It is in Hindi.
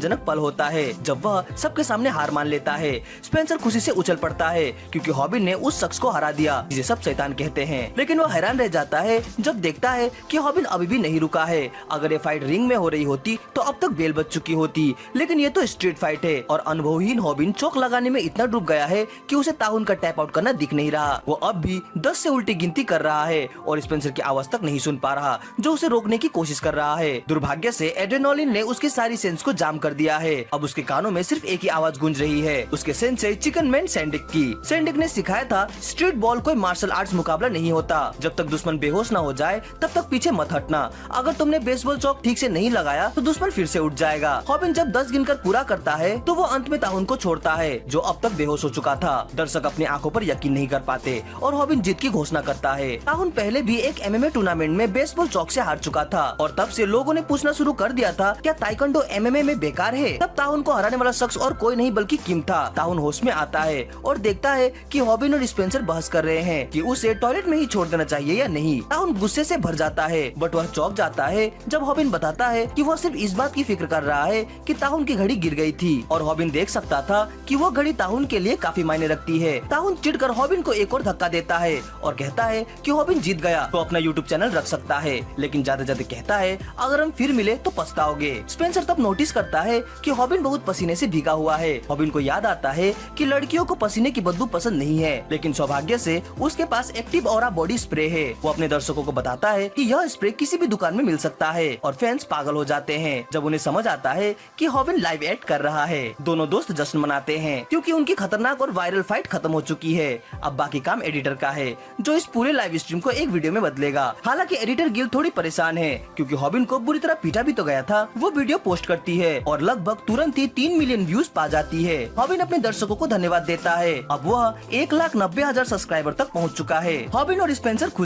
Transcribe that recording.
जनक पल होता है जब वह सबके सामने हार मान लेता है। स्पेंसर खुशी से उछल पड़ता है क्योंकि हॉबिन ने उस शख्स को हरा दिया जिसे सब शैतान कहते हैं। लेकिन वह हैरान रह जाता है जब देखता है कि हॉबिन अभी भी नहीं रुका है। अगर ये फाइट रिंग में हो रही होती तो अब तक बेल बज चुकी होती, लेकिन ये तो स्ट्रीट फाइट है और अनुभवहीन हॉबिन चौक लगाने में इतना डूब गया है कि उसे ताउन का टैप आउट करना दिख नहीं रहा। वो अब भी 10 से उल्टी गिनती कर रहा है और स्पेंसर की आवाज तक नहीं सुन पा रहा जो उसे रोकने की कोशिश कर रहा है। दुर्भाग्य से एड्रेनालिन ने उसकी सारी सेंस को जाम कर दिया है। अब उसके कानों में सिर्फ एक ही आवाज गूंज रही है, उसके सेंसे चिकन मैन सैंडिक की। सैंडिक ने सिखाया था स्ट्रीट बॉल कोई मार्शल आर्ट्स मुकाबला नहीं होता। जब तक दुश्मन बेहोश न हो जाए तब तक पीछे मत हटना। अगर तुमने बेसबॉल चौक ठीक से नहीं लगाया तो दुश्मन फिर से उठ जाएगा। हॉबिन जब 10 गिनकर पूरा करता है तो वो अंत में ताउन को छोड़ता है जो अब तक बेहोश हो चुका था। दर्शक अपनी आंखों पर यकीन नहीं कर पाते और हॉबिन जीत की घोषणा करता है। ताउन पहले भी एक MMA टूर्नामेंट में बेसबॉल चौक से हार चुका था और तब से लोगों ने पूछना शुरू कर दिया था क्या ताइक्वांडो MMA में बेकार है। तब ताउन को हराने वाला शख्स और कोई नहीं बल्कि किम था। ताउन होश में आता है और देखता है कि हॉबिन और स्पेंसर बहस कर रहे हैं कि उसे टॉयलेट में ही छोड़ देना चाहिए या नहीं। ताउन गुस्से से भर जाता है बट वह चौंक जाता है जब हॉबिन बताता है कि वह सिर्फ इस बात की फिक्र कर रहा है कि ताउन की घड़ी गिर गई थी और हॉबिन देख सकता था कि वो घड़ी ताउन के लिए काफी मायने रखती है। ताउन चिढ़कर हॉबिन को एक और धक्का देता है और कहता है कि हॉबिन जीत गया तो अपना यूट्यूब चैनल रख सकता है, लेकिन जाते जाते कहता है अगर हम फिर मिले तो पछताओगे। स्पेंसर तब नोटिस करता है कि हॉबिन बहुत पसीने से भीगा हुआ है। हॉबिन को याद आता है कि लड़कियों को पसीने की बदबू पसंद नहीं है, लेकिन सौभाग्य से उसके पास एक्टिव ऑरा बॉडी स्प्रे है। वो अपने दर्शकों को बताता है कि यह स्प्रे किसी भी दुकान में मिल सकता है और फैंस पागल हो जाते हैं जब उन्हें समझ आता है कि हॉबिन लाइव एक्ट कर रहा है। दोनों दोस्त जश्न मनाते हैं क्योंकि उनकी खतरनाक और वायरल फाइट खत्म हो चुकी है। अब बाकी काम एडिटर का है जो इस पूरे लाइव स्ट्रीम को एक वीडियो में बदलेगा। हालांकि एडिटर गिल्ड थोड़ी परेशान है क्योंकि हॉबिन को बुरी तरह पीटा भी तो गया था। वो वीडियो पोस्ट करती है और लगभग तुरंत ही 3 मिलियन व्यूज पा जाती है। हॉबिन अपने दर्शकों को धन्यवाद देता है। अब वह 1,90,000 सब्सक्राइबर तक पहुंच चुका है। हॉबिन और स्पेंसर